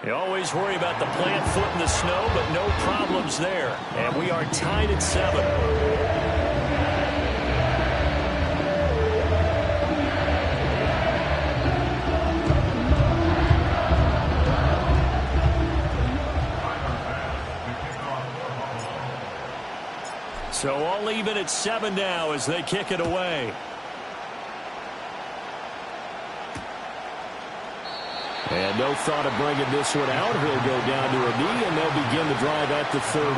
You always worry about the plant foot in the snow, but no problems there. And we are tied at 7. So all even at 7 now as they kick it away. And no thought of bringing this one out. He'll go down to a knee, and they'll begin the drive at the 30.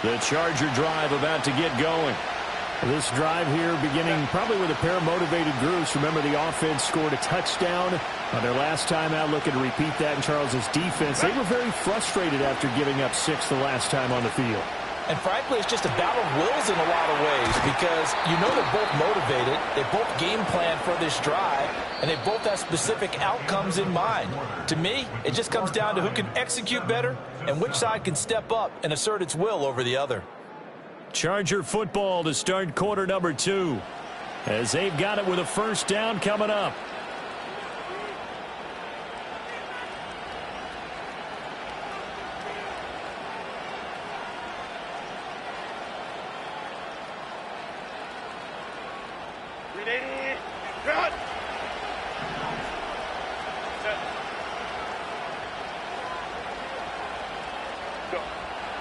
The Charger drive about to get going. This drive here beginning probably with a pair of motivated groups. Remember, the offense scored a touchdown on their last time out, looking to repeat that in Charles's defense. They were very frustrated after giving up 6 the last time on the field. And frankly, it's just a battle of wills in a lot of ways because you know they're both motivated. They both game plan for this drive, and they both have specific outcomes in mind. To me, it just comes down to who can execute better and which side can step up and assert its will over the other. Charger football to start quarter number 2 as they've got it with a first down coming up.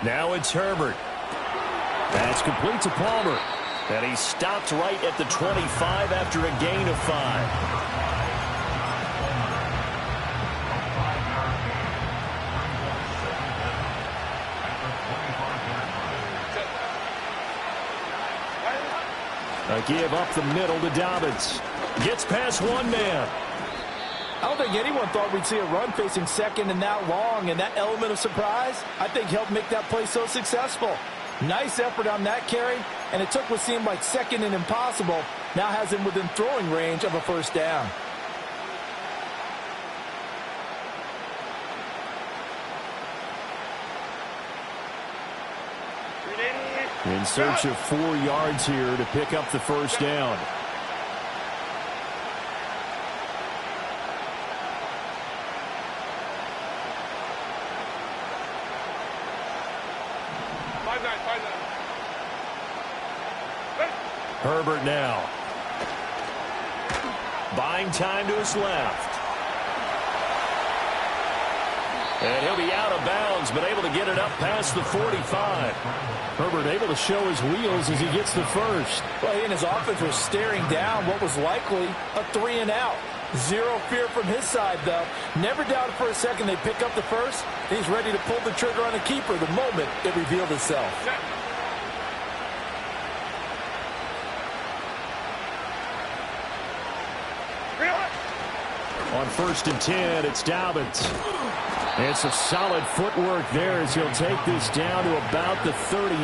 Now it's Herbert. That's complete to Palmer. And he stopped right at the 25 after a gain of 5. A give up the middle to Dobbins. Gets past one man. I don't think anyone thought we'd see a run facing second and that long, and that element of surprise, I think, helped make that play so successful. Nice effort on that carry, and it took what seemed like second and impossible, now has him within throwing range of a first down. In search of 4 yards here to pick up the first down. Herbert now. Buying time to his left. And he'll be out of bounds, but able to get it up past the 45. Herbert able to show his wheels as he gets the first. Well, he and his offense were staring down what was likely a 3 and out. Zero fear from his side, though. Never doubted for a second they pick up the first. He's ready to pull the trigger on a keeper the moment it revealed itself. On 1st and 10, it's Dobbins. And some solid footwork there as he'll take this down to about the 38.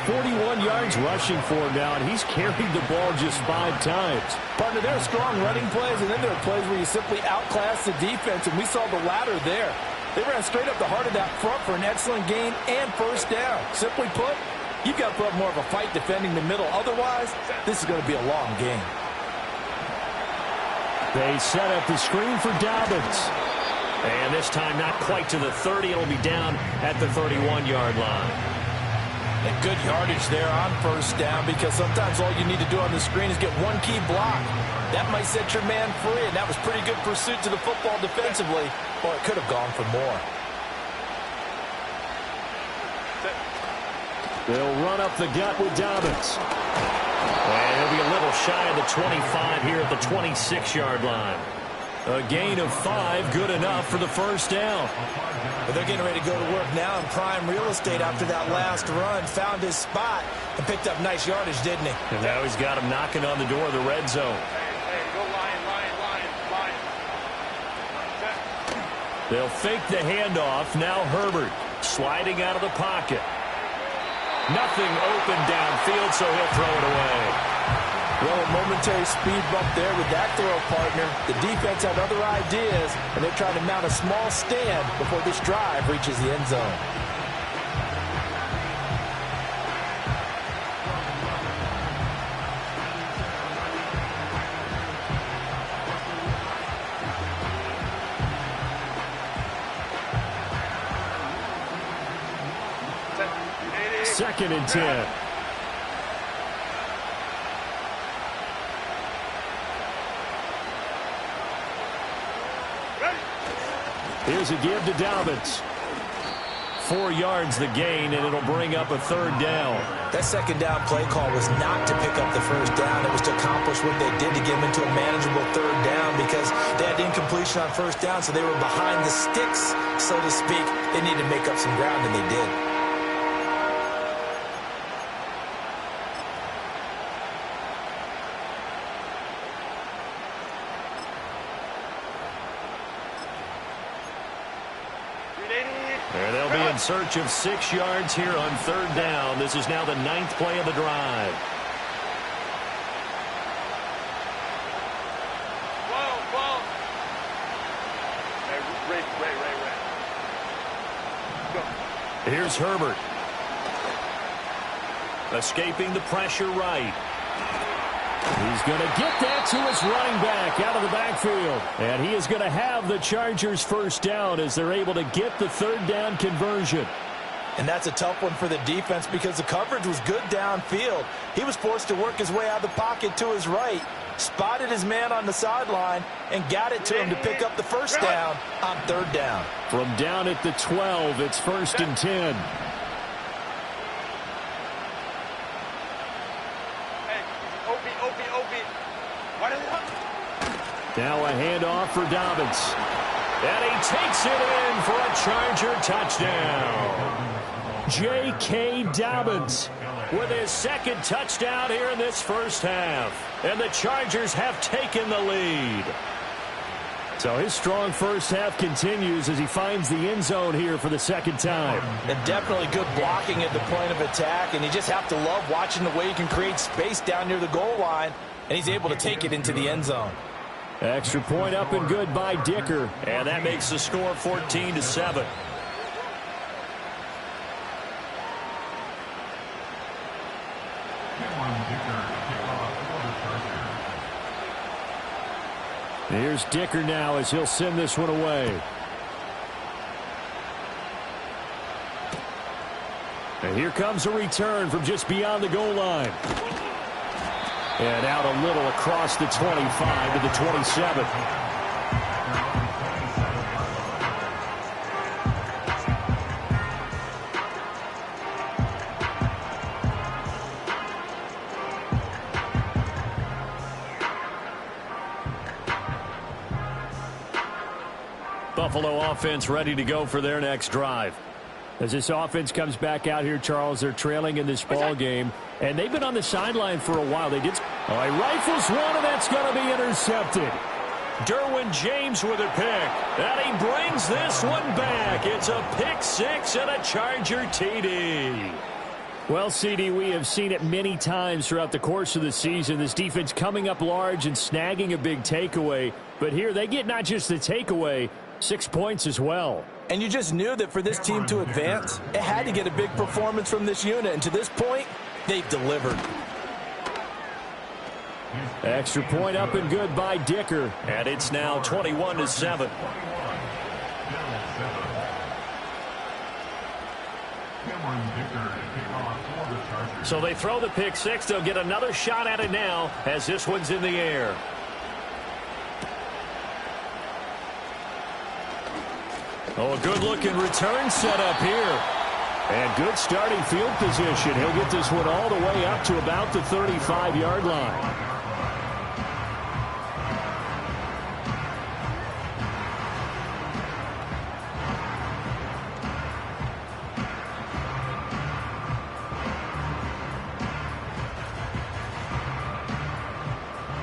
41 yards rushing for him now, and he's carried the ball just 5 times. Partner, there are strong running plays, and then there are plays where you simply outclass the defense, and we saw the latter there. They ran straight up the heart of that front for an excellent gain and first down. Simply put, you've got to put up more of a fight defending the middle. Otherwise, this is going to be a long game. They set up the screen for Dobbins. And this time not quite to the 30. It'll be down at the 31-yard line. And good yardage there on first down because sometimes all you need to do on the screen is get one key block. That might set your man free, and that was pretty good pursuit to the football defensively, or it could have gone for more. They'll run up the gut with Dobbins. And he'll be a little shy of the 25 here at the 26-yard line. A gain of 5, good enough for the first down. But they're getting ready to go to work now in prime real estate after that last run. Found his spot and picked up nice yardage, didn't he? And now he's got him knocking on the door of the red zone. Hey, go line. They'll fake the handoff. Now Herbert sliding out of the pocket. Nothing open downfield, so he'll throw it away. Well, a momentary speed bump there with that throw, partner. The defense had other ideas, and they're trying to mount a small stand before this drive reaches the end zone. 2nd and 10. Here's a give to Dobbins. 4 yards the gain, and it'll bring up a 3rd down. That 2nd down play call was not to pick up the 1st down. It was to accomplish what they did to get them into a manageable 3rd down because they had incompletion on 1st down, so they were behind the sticks, so to speak. They needed to make up some ground, and they did. And they'll be in search of 6 yards here on 3rd down. This is now the 9th play of the drive. Whoa. Hey, Ray. Go. Here's Herbert. Escaping the pressure right. He's going to get that to his running back out of the backfield. And he is going to have the Chargers 1st down as they're able to get the 3rd down conversion. And that's a tough one for the defense because the coverage was good downfield. He was forced to work his way out of the pocket to his right, spotted his man on the sideline, and got it to him to pick up the 1st down on 3rd down. From down at the 12, it's 1st and 10. Now a handoff for Dobbins. And he takes it in for a Charger touchdown. J.K. Dobbins with his 2nd touchdown here in this 1st half. And the Chargers have taken the lead. So his strong 1st half continues as he finds the end zone here for the 2nd time. And definitely good blocking at the point of attack, and you just have to love watching the way he can create space down near the goal line, and he's able to take it into the end zone. Extra point up and good by Dicker. And that makes the score 14-7. Here's Dicker now as he'll send this one away. And here comes a return from just beyond the goal line. And out a little across the 25 to the 27. Buffalo offense ready to go for their next drive. As this offense comes back out here, Charles, they're trailing in this ball game, and they've been on the sideline for a while. They did. Oh, he rifles one, and that's going to be intercepted. Derwin James with a pick, and he brings this one back. It's a pick 6 and a Charger TD. Well, CD, we have seen it many times throughout the course of the season. This defense coming up large and snagging a big takeaway. But here they get not just the takeaway, 6 points as well. And you just knew that for this team to advance, it had to get a big performance from this unit. And to this point, they've delivered. Extra point up and good by Dicker. And it's now 21-7. So they throw the pick 6. They'll get another shot at it now as this one's in the air. Oh, a good-looking return set up here. And good starting field position. He'll get this one all the way up to about the 35-yard line.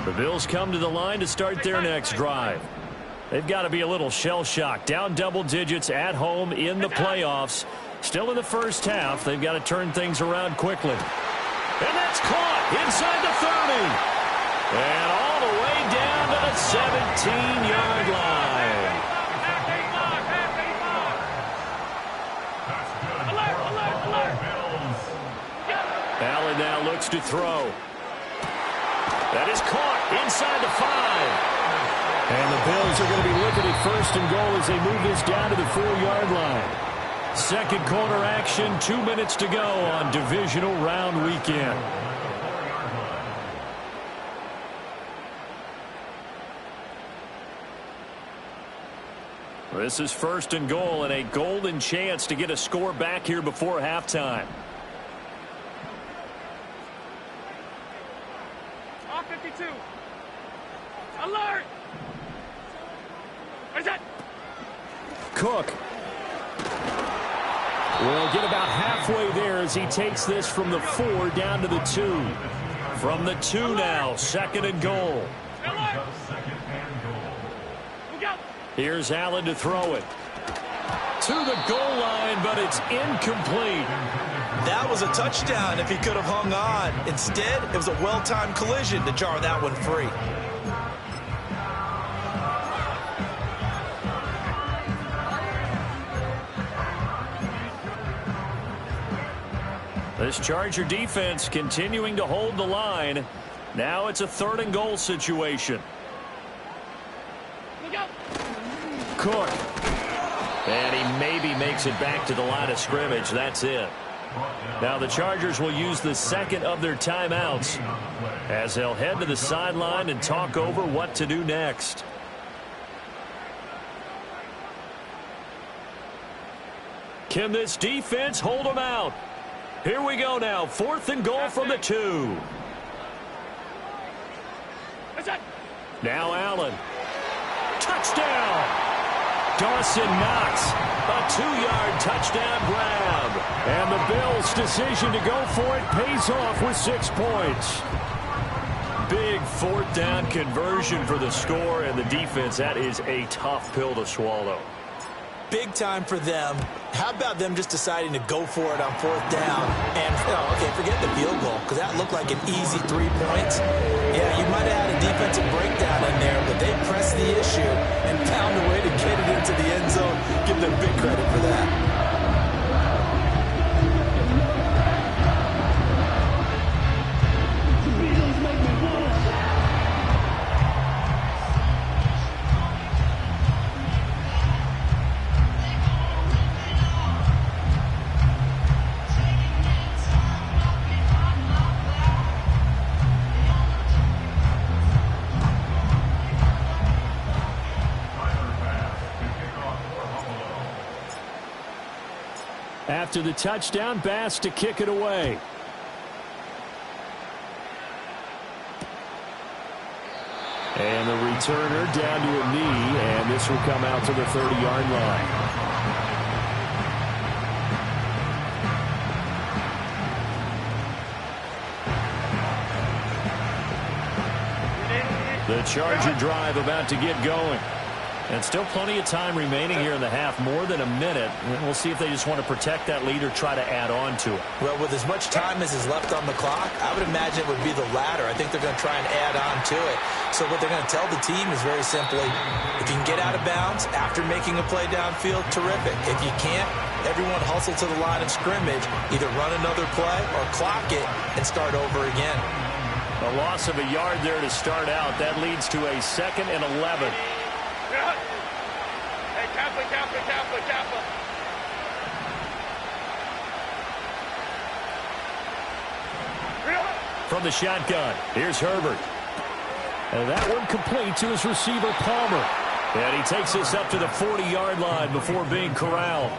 The Bills come to the line to start their next drive. They've got to be a little shell-shocked. Down double digits at home in the playoffs. Still in the first half. They've got to turn things around quickly. And that's caught inside the 30. And all the way down to the 17-yard line. Allen now looks to throw. That is caught inside the 5. And the Bills are going to be looking at 1st and goal as they move this down to the 4-yard line. Second quarter action, 2 minutes to go on divisional round weekend. This is first and goal and a golden chance to get a score back here before halftime. Off 52. Alert! Where's that? Cook will get about halfway there as he takes this from the 4 down to the 2. From the 2 now, second and goal. Alert! Look out! Here's Allen to throw it. To the goal line, but it's incomplete. That was a touchdown if he could have hung on. Instead, it was a well-timed collision to jar that one free. This Charger defense continuing to hold the line. Now it's a third and goal situation. Look out! Cook. And he maybe makes it back to the line of scrimmage. That's it. Now the Chargers will use the second of their timeouts as they'll head to the sideline and talk over what to do next. Can this defense hold them out? Here we go now. Fourth and goal from the 2. Where's that? Now Allen. Touchdown! Dawson Knox, a 2-yard touchdown grab. And the Bills' decision to go for it pays off with 6 points. Big fourth down conversion for the score, and the defense, that is a tough pill to swallow. Big time for them. How about them just deciding to go for it on fourth down? And, okay, forget the field goal, because that looked like an easy 3 points. Yeah, you might have had a defensive breakdown in there, but they pressed the issue and found a way to get it into the end zone. Give them big credit for that. After the touchdown, Bass to kick it away. And the returner down to a knee, and this will come out to the 30-yard line. The Charger drive about to get going. And still plenty of time remaining here in the half, more than a minute. We'll see if they just want to protect that lead or try to add on to it. Well, with as much time as is left on the clock, I would imagine it would be the latter. I think they're going to try and add on to it. So what they're going to tell the team is very simply, if you can get out of bounds after making a play downfield, terrific. If you can't, everyone hustle to the line of scrimmage, either run another play or clock it and start over again. A loss of a yard there to start out. That leads to a 2nd and 11. Hey, Kappa. From the shotgun, here's Herbert. And that one complete to his receiver, Palmer. And he takes this up to the 40-yard line before being corralled.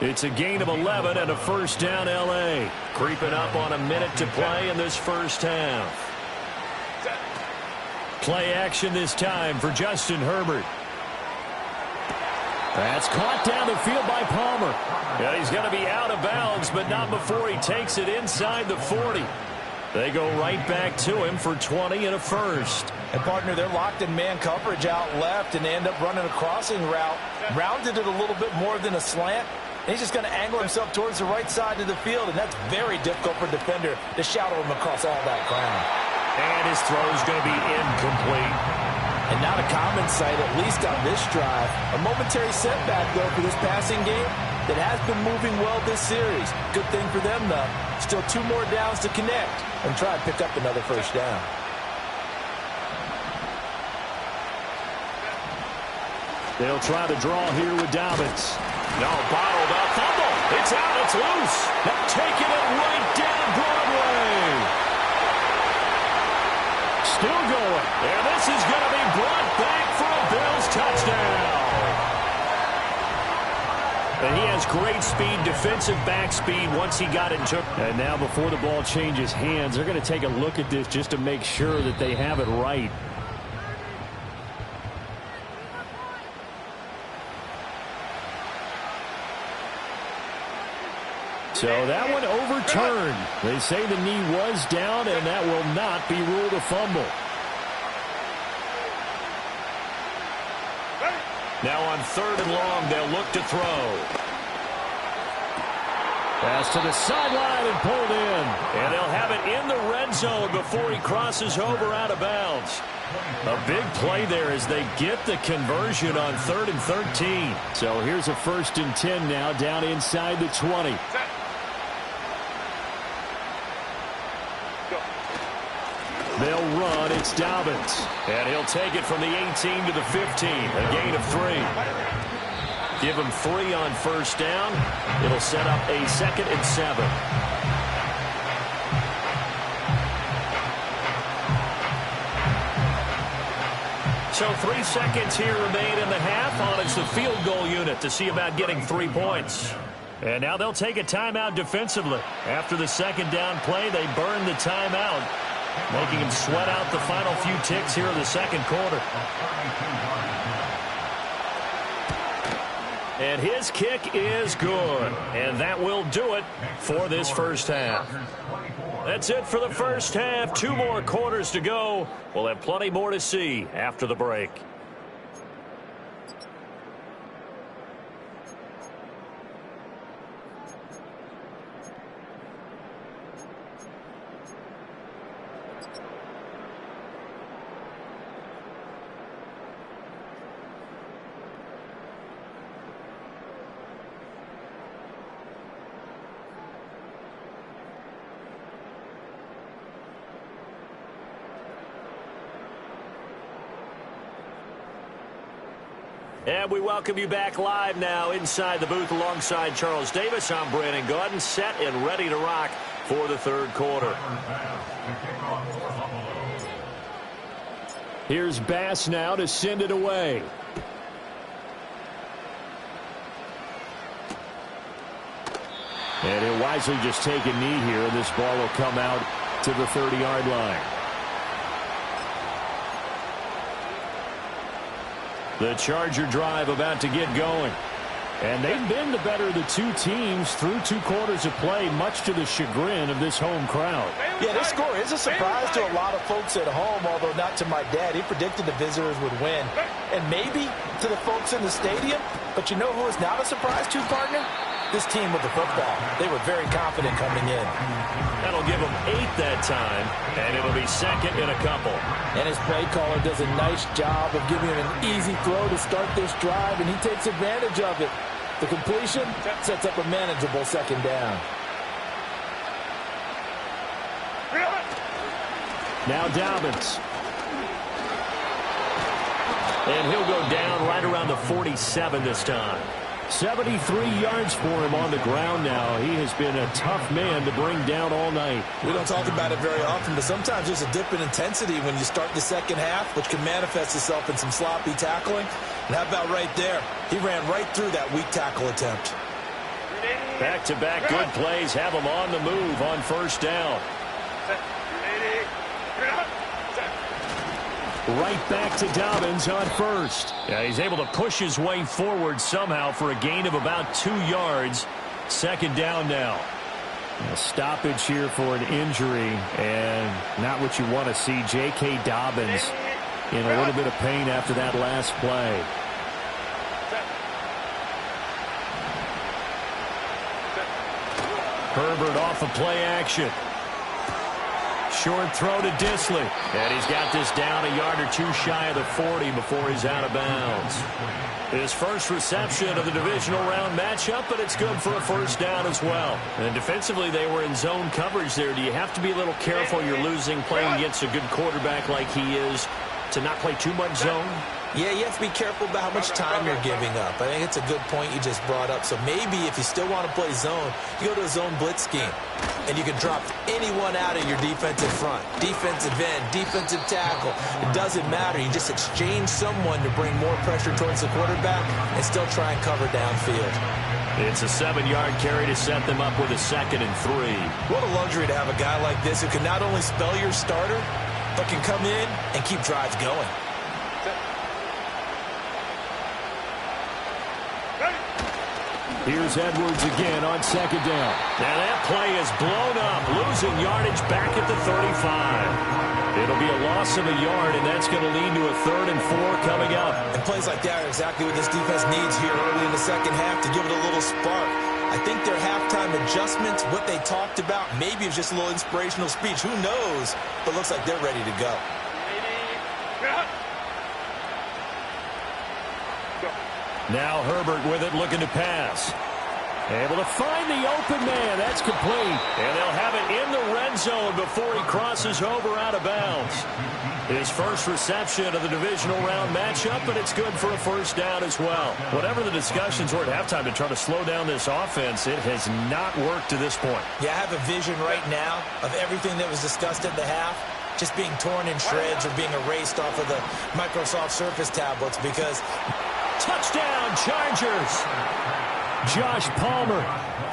It's a gain of 11 and a first down, L.A. Creeping up on a minute to play in this first half. Play action this time for Justin Herbert. That's caught down the field by Palmer. Yeah, he's going to be out of bounds, but not before he takes it inside the 40. They go right back to him for 20 and a first. And, partner, they're locked in man coverage out left, and they end up running a crossing route. Rounded it a little bit more than a slant. And he's just going to angle himself towards the right side of the field, and that's very difficult for a defender to shadow him across all that ground. And his throw is going to be incomplete. And not a common sight, at least on this drive. A momentary setback, though, for this passing game that has been moving well this series. Good thing for them, though. Still 2 more downs to connect and try and pick up another first down. They'll try to draw here with Dobbins. No, bottled up. close. They're taking it right down Broadway. Still going. And this is going to be brought back for a Bills touchdown. And he has great speed, defensive back speed once he got it and took. And now before the ball changes hands, they're going to take a look at this just to make sure that they have it right. So that one overturned. They say the knee was down, and that will not be ruled a fumble. Now on 3rd and long, they'll look to throw. Pass to the sideline and pulled in. And they'll have it in the red zone before he crosses over out of bounds. A big play there as they get the conversion on 3rd and 13. So here's a 1st and 10 now down inside the 20. They'll run. It's Dobbins. And he'll take it from the 18 to the 15. A gain of 3. Give him 3 on 1st down. It'll set up a 2nd and 7. So 3 seconds here remain in the half on it's the field goal unit to see about getting 3 points. And now they'll take a timeout defensively. After the 2nd down play, they burn the timeout, making him sweat out the final few ticks here in the 2nd quarter. And his kick is good. And that will do it for this 1st half. That's it for the 1st half. 2 more quarters to go. We'll have plenty more to see after the break. And we welcome you back live now inside the booth alongside Charles Davis. I'm Brandon Gaudin, set and ready to rock for the 3rd quarter. Here's Bass now to send it away. And he'll wisely just take a knee here, and this ball will come out to the 30-yard line. The Charger drive about to get going. And they've been the better of the 2 teams through 2 quarters of play, much to the chagrin of this home crowd. Yeah, this score is a surprise to a lot of folks at home, although not to my dad. He predicted the visitors would win. And maybe to the folks in the stadium. But you know who is not a surprise to, partner? This team with the football. They were very confident coming in. That'll give them 8 that time, and it'll be 2nd and a couple. And his play caller does a nice job of giving him an easy throw to start this drive, and he takes advantage of it. The completion sets up a manageable 2nd down. Now Dobbins. And he'll go down right around the 47 this time. 73 yards for him on the ground now. He has been a tough man to bring down all night. We don't talk about it very often, but sometimes there's a dip in intensity when you start the 2nd half, which can manifest itself in some sloppy tackling. And how about right there? He ran right through that weak tackle attempt. Back-to-back good plays have him on the move on 1st down. Right back to Dobbins on 1st. Yeah, he's able to push his way forward somehow for a gain of about 2 yards. 2nd down now. A stoppage here for an injury, and not what you want to see. J.K. Dobbins in a little bit of pain after that last play. Herbert off of play action. Short throw to Disley. And he's got this down a yard or 2 shy of the 40 before he's out of bounds. His first reception of the divisional round matchup, but it's good for a 1st down as well. And defensively, they were in zone coverage there. Do you have to be a little careful? You're losing playing against a good quarterback like he is to not play too much zone? Yeah, you have to be careful about how much time you're giving up. I think it's a good point you just brought up. So maybe if you still want to play zone, you go to a zone blitz scheme. And you can drop anyone out of your defensive front. Defensive end, defensive tackle. It doesn't matter. You just exchange someone to bring more pressure towards the quarterback and still try and cover downfield. It's a 7-yard carry to set them up with a 2nd and 3. What a luxury to have a guy like this who can not only spell your starter, but can come in and keep drives going. Here's Edwards again on 2nd down. Now that play is blown up, losing yardage back at the 35. It'll be a loss of a yard, and that's going to lead to a 3rd and 4 coming up. And plays like that are exactly what this defense needs here early in the second half to give it a little spark. I think their halftime adjustments, what they talked about, maybe it was just a little inspirational speech. Who knows? But looks like they're ready to go. Now Herbert with it, looking to pass. Able to find the open man. That's complete. And they'll have it in the red zone before he crosses over out of bounds. His first reception of the divisional round matchup, but it's good for a 1st down as well. Whatever the discussions were at halftime to try to slow down this offense, it has not worked to this point. Yeah, I have a vision right now of everything that was discussed at the half just being torn in shreds or being erased off of the Microsoft Surface tablets because... Touchdown, Chargers! Josh Palmer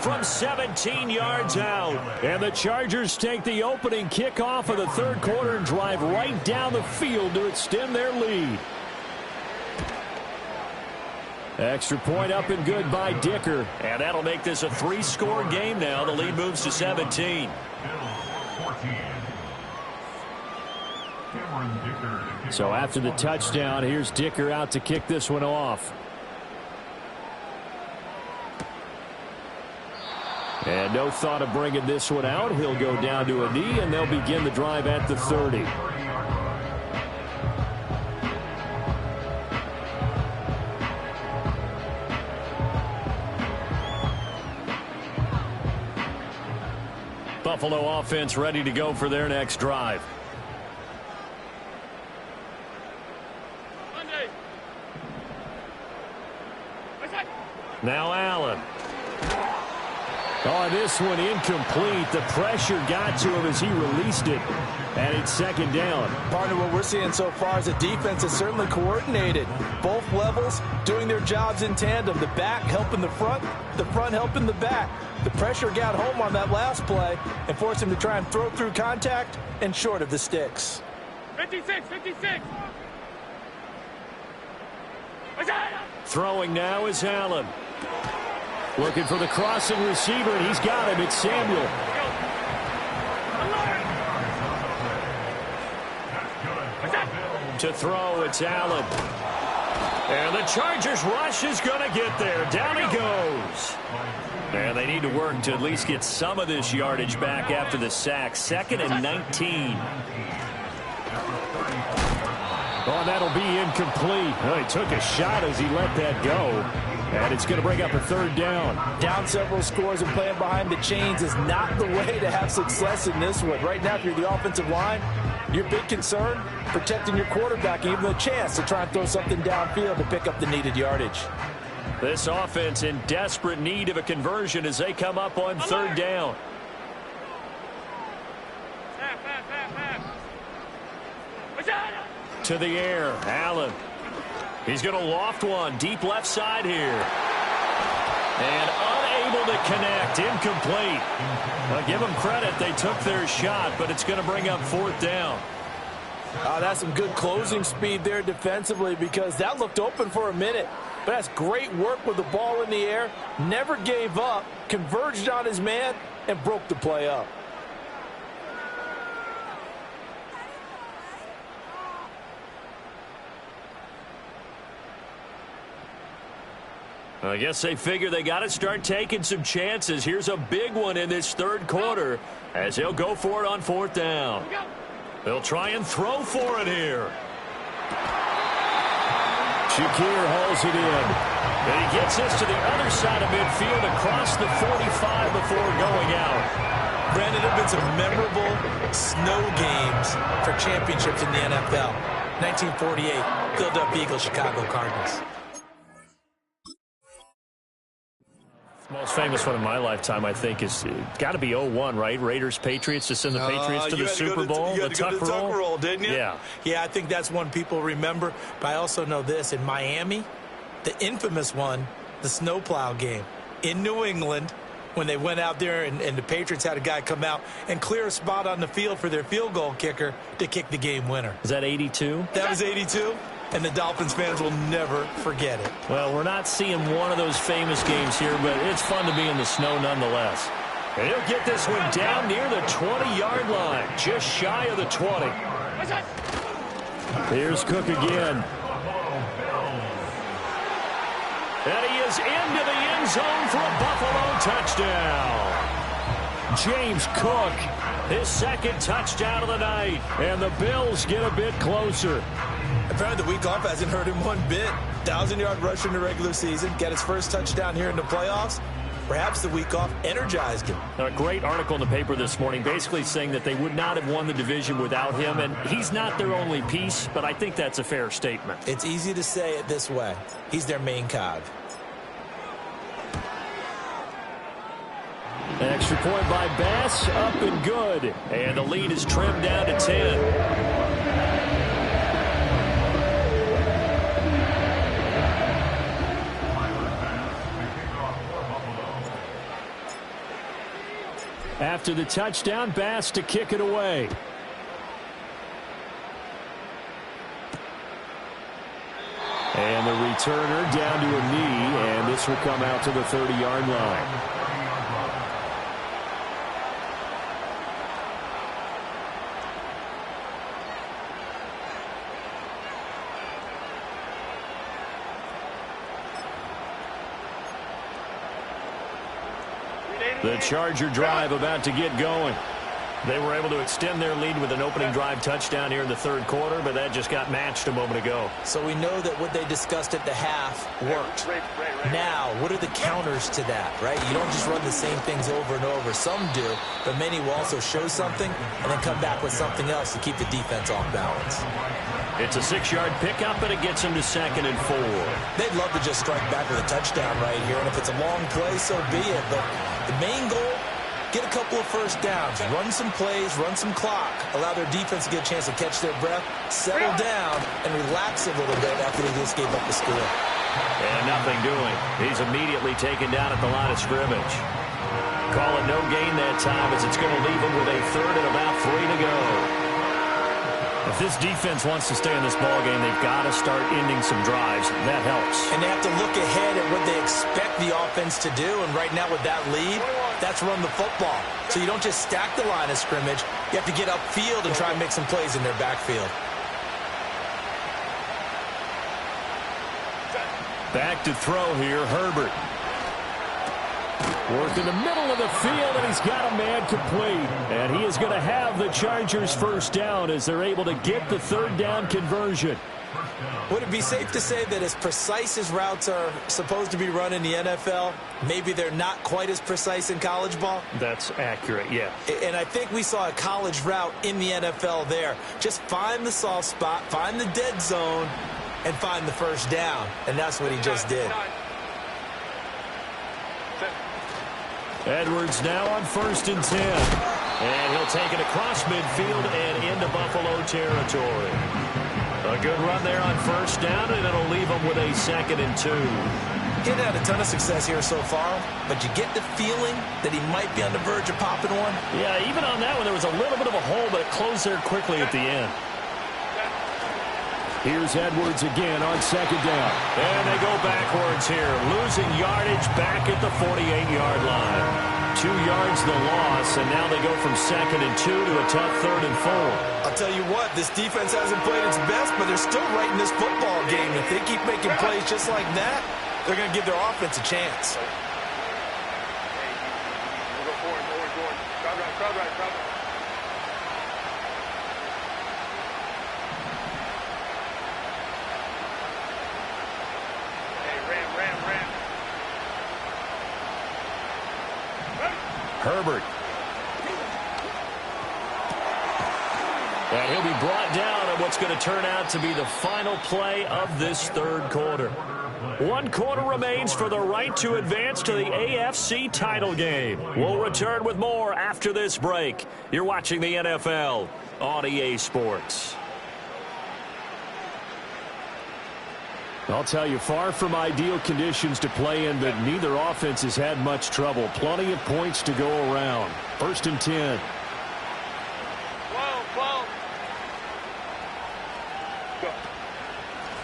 from 17 yards out. And the Chargers take the opening kickoff of the 3rd quarter and drive right down the field to extend their lead. Extra point up and good by Dicker. And that'll make this a 3-score game now. The lead moves to 17. So after the touchdown, here's Dicker out to kick this one off. And no thought of bringing this one out. He'll go down to a knee, and they'll begin the drive at the 30. Buffalo offense ready to go for their next drive. Now Allen. Oh, this one incomplete. The pressure got to him as he released it. And it's 2nd down. Partner, what we're seeing so far is the defense is certainly coordinated. Both levels doing their jobs in tandem. The back helping the front helping the back. The pressure got home on that last play and forced him to try and throw through contact and short of the sticks. 56, 56. Throwing now is Allen. Looking for the crossing receiver, and he's got him. It's Samuel. To throw, it's Allen. And the Chargers rush is going to get there. Down he goes. And they need to work to at least get some of this yardage back after the sack. 2nd and 19. Oh, that'll be incomplete. Oh, he took a shot as he let that go. And it's going to bring up a 3rd down. Down several scores and playing behind the chains is not the way to have success in this one. Right now, if you're the offensive line, your big concern, protecting your quarterback and even a chance to try and throw something downfield to pick up the needed yardage. This offense in desperate need of a conversion as they come up on 3rd down. To the air, Allen. He's going to loft one deep left side here. And unable to connect, incomplete. I'll give them credit, they took their shot, but it's going to bring up 4th down. That's some good closing speed there defensively because that looked open for a minute. But that's great work with the ball in the air. Never gave up, converged on his man, and broke the play up. I guess they figure they got to start taking some chances. Here's a big one in this 3rd quarter as he'll go for it on 4th down. They'll try and throw for it here. Shakir hauls it in. And he gets this to the other side of midfield across the 45 before going out. Brandon, there have been some memorable snow games for championships in the NFL. 1948. Philadelphia Eagles, Chicago Cardinals. Most famous one in my lifetime, I think, is got to be 0-1, right? Raiders, Patriots, to send the Patriots to the Super Bowl. You had to go to the Tuck roll, didn't you? Yeah. Yeah, I think that's one people remember. But I also know this. In Miami, the infamous one, the snowplow game. In New England, when they went out there and the Patriots had a guy come out and clear a spot on the field for their field goal kicker to kick the game winner. Is that 82? That was 82. And the Dolphins fans will never forget it. Well, we're not seeing one of those famous games here, but it's fun to be in the snow nonetheless. And he'll get this one down near the 20-yard line, just shy of the 20. Here's Cook again. And he is into the end zone for a Buffalo touchdown. James Cook, his second touchdown of the night. And the Bills get a bit closer. Apparently the week off hasn't hurt him one bit. 1,000-yard rusher in the regular season. Get his first touchdown here in the playoffs. Perhaps the week off energized him. A great article in the paper this morning basically saying that they would not have won the division without him. And he's not their only piece, but I think that's a fair statement. It's easy to say it this way. He's their main cog. An extra point by Bass, up and good. And the lead is trimmed down to 10. After the touchdown, Bass to kick it away. And the returner down to a knee, and this will come out to the 30-yard line. The Charger drive about to get going. They were able to extend their lead with an opening drive touchdown here in the third quarter, but that just got matched a moment ago. So we know that what they discussed at the half worked. Now, what are the counters to that, right? You don't just run the same things over and over. Some do, but many will also show something and then come back with something else to keep the defense off balance. It's a 6-yard pickup, and it gets him to 2nd and 4. They'd love to just strike back with a touchdown right here, and if it's a long play, so be it. But the main goal, get a couple of first downs, run some plays, run some clock, allow their defense to get a chance to catch their breath, settle down, and relax a little bit after they just gave up the score. And nothing doing. He's immediately taken down at the line of scrimmage. Call it no gain that time, as it's going to leave him with a 3rd and about 3 to go. If this defense wants to stay in this ballgame, they've got to start ending some drives. That helps. And they have to look ahead at what they expect the offense to do. And right now with that lead, that's run the football. So you don't just stack the line of scrimmage. You have to get upfield and try and make some plays in their backfield. Back to throw here, Herbert. Work in the middle of the field, and he's got a man complete. And he is going to have the Chargers first down as they're able to get the 3rd down conversion. Would it be safe to say that as precise as routes are supposed to be run in the NFL, maybe they're not quite as precise in college ball? That's accurate, yeah. And I think we saw a college route in the NFL there. Just find the soft spot, find the dead zone, and find the first down. And that's what he just did. Edwards now on 1st and 10. And he'll take it across midfield and into Buffalo territory. A good run there on 1st down, and it'll leave him with a 2nd and 2. He hasn't had a ton of success here so far, but you get the feeling that he might be on the verge of popping one. Yeah, even on that one, there was a little bit of a hole, but it closed there quickly at the end. Here's Edwards again on 2nd down. And they go backwards here, losing yardage back at the 48-yard line. 2 yards the loss, and now they go from 2nd and 2 to a tough 3rd and 4. I'll tell you what, this defense hasn't played its best, but they're still right in this football game. If they keep making plays just like that, they're going to give their offense a chance. Herbert. And he'll be brought down and what's going to turn out to be the final play of this third quarter. 1 quarter remains for the right to advance to the AFC title game. We'll return with more after this break. You're watching the NFL on EA Sports. I'll tell you, far from ideal conditions to play in, but neither offense has had much trouble. Plenty of points to go around. 1st and 10.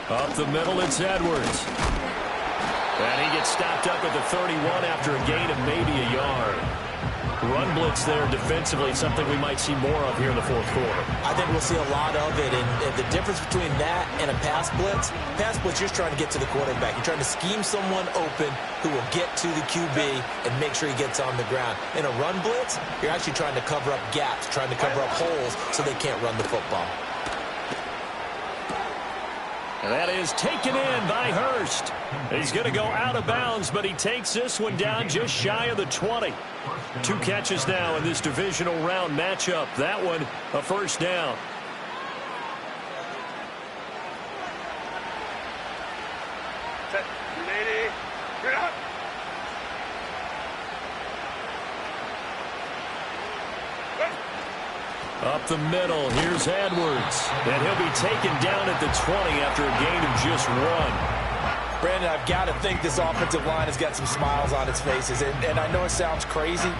Up the middle, it's Edwards. And he gets stopped up at the 31 after a gain of maybe a yard. Run blitz there defensively, something we might see more of here in the 4th quarter. I think we'll see a lot of it, and the difference between that and a pass blitz, you're just trying to get to the quarterback. You're trying to scheme someone open who will get to the QB and make sure he gets on the ground. In a run blitz, you're actually trying to cover up gaps, trying to cover up holes so they can't run the football. And that is taken in by Hurst. He's going to go out of bounds, but he takes this one down just shy of the 20. 2 catches now in this divisional round matchup. That one, a 1st down. Set. Lady. Get up. Up the middle, here's Edwards. And he'll be taken down at the 20 after a gain of just 1. Brandon, I've got to think this offensive line has got some smiles on its faces. And I know it sounds crazy,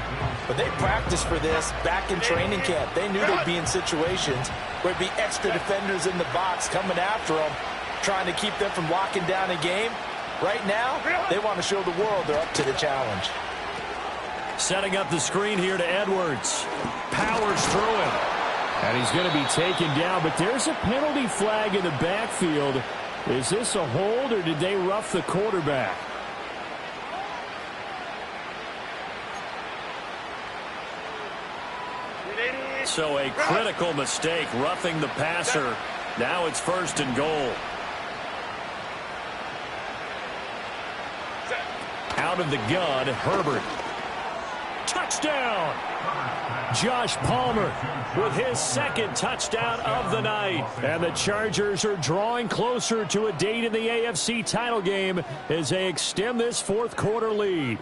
but they practiced for this back in training camp. They knew they'd be in situations where there'd be extra defenders in the box coming after them, trying to keep them from locking down a game. Right now, they want to show the world they're up to the challenge. Setting up the screen here to Edwards. Powers through him. And he's going to be taken down, but there's a penalty flag in the backfield. Is this a hold, or did they rough the quarterback? So a critical mistake, roughing the passer. Now it's 1st and goal. Out of the gun, Herbert. Touchdown! Josh Palmer with his 2nd touchdown of the night. And the Chargers are drawing closer to a date in the AFC title game as they extend this 4th quarter lead.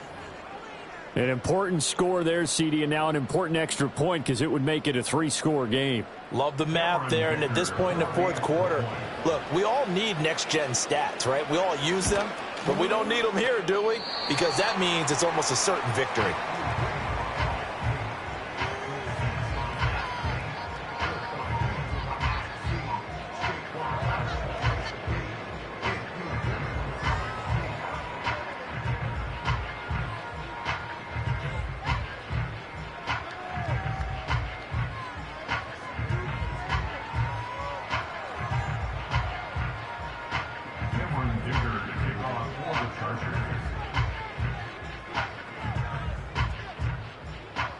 An important score there, CD, and now an important extra point because it would make it a 3-score game. Love the math there, and at this point in the 4th quarter, look, we all need next-gen stats, right? We all use them, but we don't need them here, do we? Because that means it's almost a certain victory.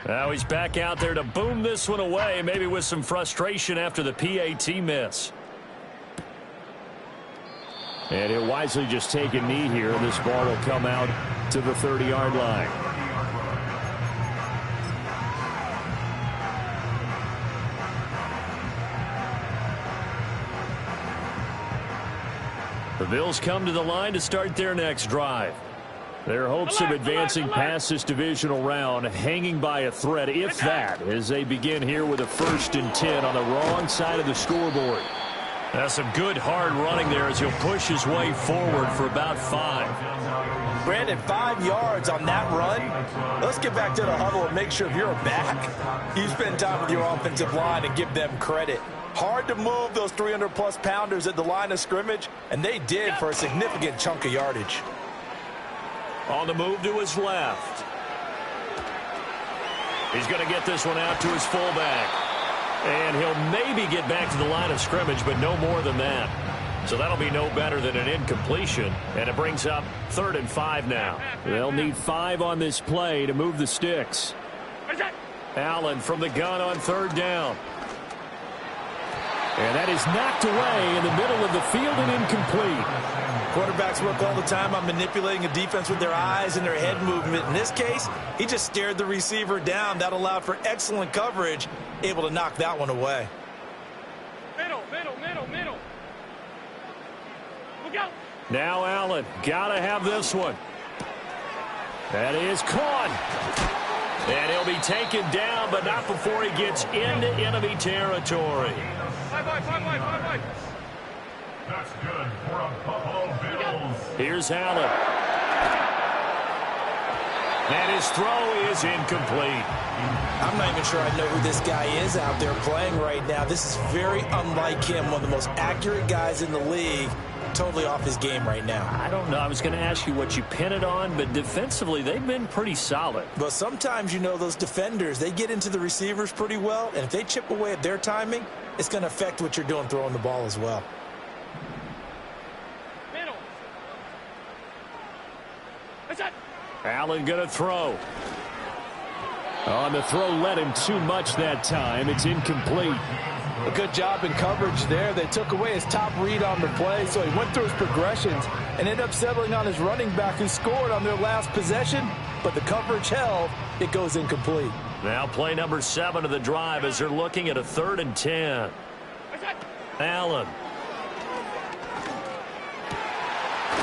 Now he's back out there to boom this one away, maybe with some frustration after the PAT miss. And he'll wisely just take a knee here. This ball will come out to the 30-yard line. The Bills come to the line to start their next drive. Their hopes of advancing past this divisional round hanging by a thread, if that, as they begin here with a 1st and 10 on the wrong side of the scoreboard. That's some good hard running there as he'll push his way forward for about 5. Brandon, 5 yards on that run. Let's get back to the huddle and make sure if you're a back, you spend time with your offensive line and give them credit. Hard to move those 300-plus pounders at the line of scrimmage, and they did for a significant chunk of yardage. On the move to his left. He's going to get this one out to his fullback. And he'll maybe get back to the line of scrimmage, but no more than that. So that'll be no better than an incompletion. And it brings up 3rd and 5 now. They'll need 5 on this play to move the sticks. Allen from the gun on 3rd down. And that is knocked away in the middle of the field and incomplete. Quarterbacks work all the time on manipulating a defense with their eyes and their head movement. In this case, he just stared the receiver down. That allowed for excellent coverage, able to knock that one away. Middle. Now Allen, gotta have this one. That is caught. And he'll be taken down, but not before he gets into enemy territory. That's good for a Buffalo Bills. Here's Allen. And his throw is incomplete. I'm not even sure I know who this guy is out there playing right now. This is very unlike him, one of the most accurate guys in the league. Totally off his game right now. I don't know. I was going to ask you what you pin it on, but defensively, they've been pretty solid. But sometimes, you know, those defenders, they get into the receivers pretty well, and if they chip away at their timing, it's going to affect what you're doing throwing the ball as well. Allen going to throw. On the throw, led him too much that time. It's incomplete. A good job in coverage there. They took away his top read on the play, so he went through his progressions and ended up settling on his running back who scored on their last possession, but the coverage held. It goes incomplete. Now play number 7 of the drive as they're looking at a 3rd and 10. Allen.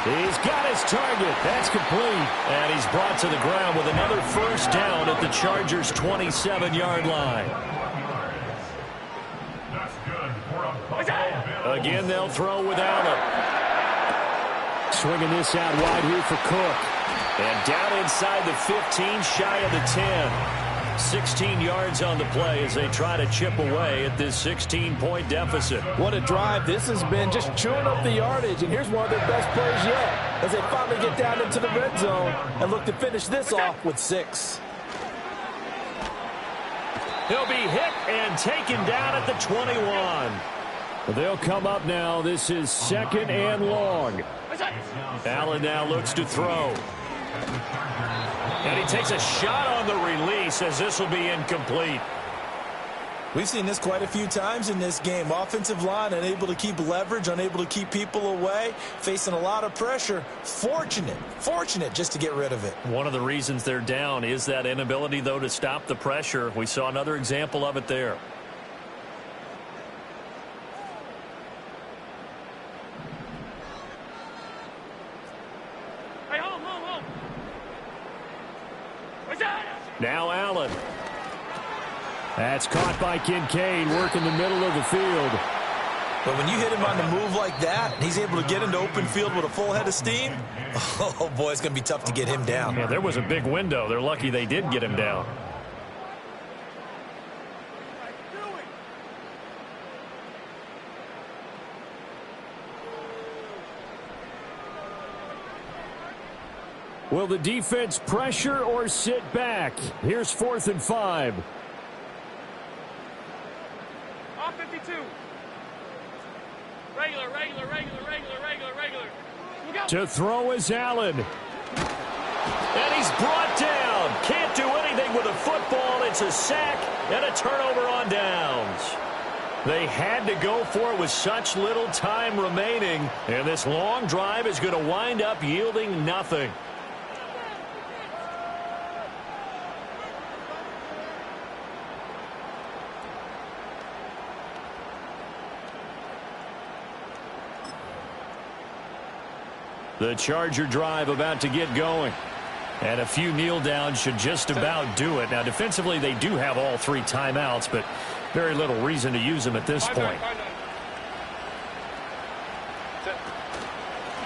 He's got his target. That's complete. And he's brought to the ground with another first down at the Chargers' 27-yard line. Again, they'll throw with Allen. Swinging this out wide here for Cook. And down inside the 15, shy of the 10. 16 yards on the play as they try to chip away at this 16-point deficit. What a drive. This has been just chewing up the yardage, and here's one of their best plays yet as they finally get down into the red zone and look to finish this off with 6. He'll be hit and taken down at the 21. They'll come up now. This is 2nd and long. Allen now looks to throw. And he takes a shot on the release as this will be incomplete. We've seen this quite a few times in this game. Offensive line unable to keep leverage, unable to keep people away, facing a lot of pressure. Fortunate just to get rid of it. One of the reasons they're down is that inability, though, to stop the pressure. We saw another example of it there. Now Allen. That's caught by Kincaid, working the middle of the field. But when you hit him on the move like that, and he's able to get into open field with a full head of steam, oh boy, it's going to be tough to get him down. Yeah, there was a big window. They're lucky they did get him down. Will the defense pressure or sit back? Here's 4th and 5. Off 52. Regular. To throw is Allen. And he's brought down. Can't do anything with a football. It's a sack and a turnover on downs. They had to go for it with such little time remaining. And this long drive is going to wind up yielding nothing. The Charger drive about to get going. And a few kneel downs should just about do it. Now, defensively, they do have all 3 timeouts, but very little reason to use them at this point.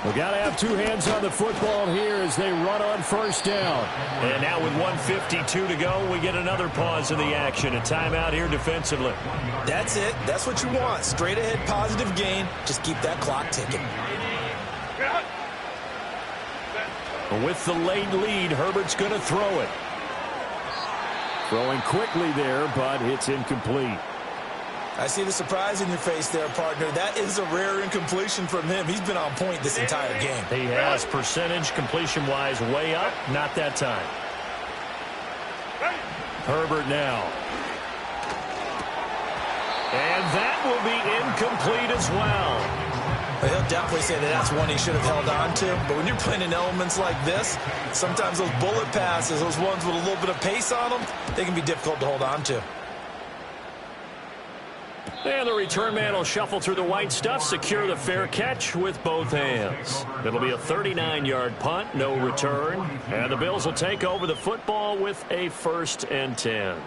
We've got to have 2 hands on the football here as they run on first down. And now with 1:52 to go, we get another pause in the action. A timeout here defensively. That's it. That's what you want. Straight ahead, positive gain. Just keep that clock ticking. With the late lead, Herbert's going to throw it. Throwing quickly there, but it's incomplete. I see the surprise in your face there, partner. That is a rare incompletion from him. He's been on point this entire game. He has percentage completion-wise way up. Not that time. Herbert now. And that will be incomplete as well. He'll definitely say that that's one he should have held on to. But when you're playing in elements like this, sometimes those bullet passes, those ones with a little bit of pace on them, they can be difficult to hold on to. And the return man will shuffle through the white stuff, secure the fair catch with both hands. It'll be a 39-yard punt, no return. And the Bills will take over the football with a 1st and 10.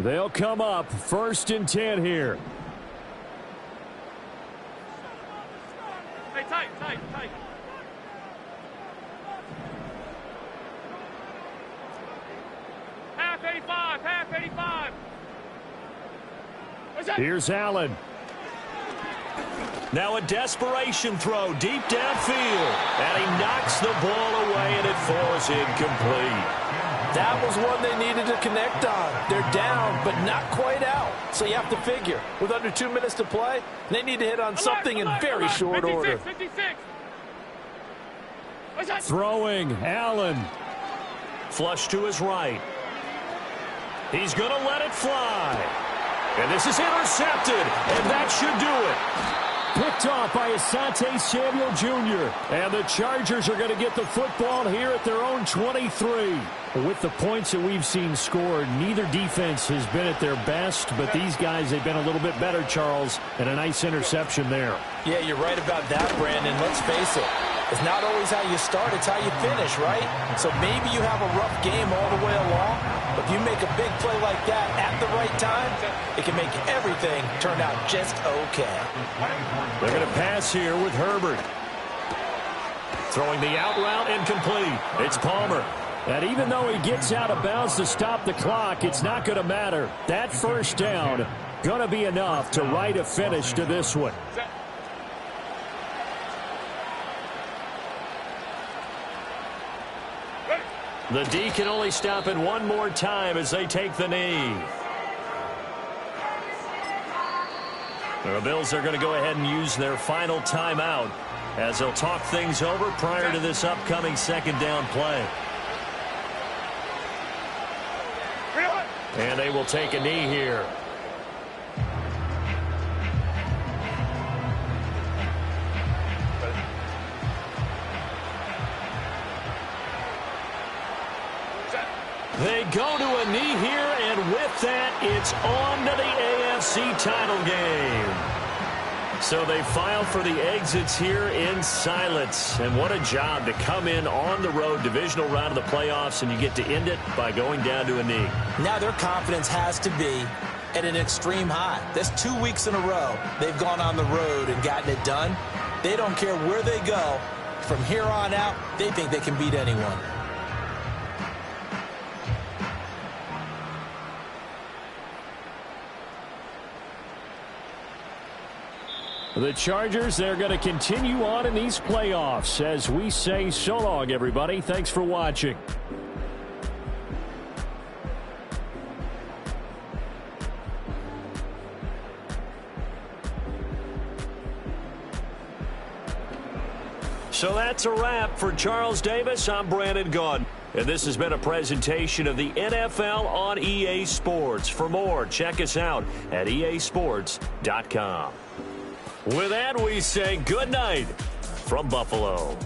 They'll come up 1st and 10 here. Hey, tight. Half 85. Here's Allen. Now a desperation throw deep downfield. And he knocks the ball away, and it falls incomplete. That was one they needed to connect on. They're down, but not quite out. So you have to figure, with under 2 minutes to play, they need to hit on something in very short order. 56. Throwing, Allen. Flush to his right. He's going to let it fly. And this is intercepted, and that should do it. Picked off by Asante Samuel Jr. And the Chargers are going to get the football here at their own 23. With the points that we've seen scored, neither defense has been at their best, but these guys, they've been a little bit better, Charles, and a nice interception there. Yeah, you're right about that, Brandon. Let's face it. It's not always how you start, it's how you finish, right? So maybe you have a rough game all the way along, but if you make a big play like that at the right time, it can make everything turn out just okay. They're going to pass here with Herbert. Throwing the out route incomplete. It's Palmer. And even though he gets out of bounds to stop the clock, it's not going to matter. That 1st down going to be enough to write a finish to this one. The D can only stop it one more time as they take the knee. The Bills are going to go ahead and use their final timeout as they'll talk things over prior to this upcoming 2nd down play. And they will take a knee here. They go to a knee here, and with that, it's on to the AFC title game. So they file for the exits here in silence. And what a job to come in on the road, divisional round of the playoffs, and you get to end it by going down to a knee. Now their confidence has to be at an extreme high. That's 2 weeks in a row they've gone on the road and gotten it done. They don't care where they go. From here on out, they think they can beat anyone. The Chargers, they're going to continue on in these playoffs as we say so long, everybody. Thanks for watching. So that's a wrap for Charles Davis. I'm Brandon Gaudin. And this has been a presentation of the NFL on EA Sports. For more, check us out at easports.com. With that, we say good night from Buffalo.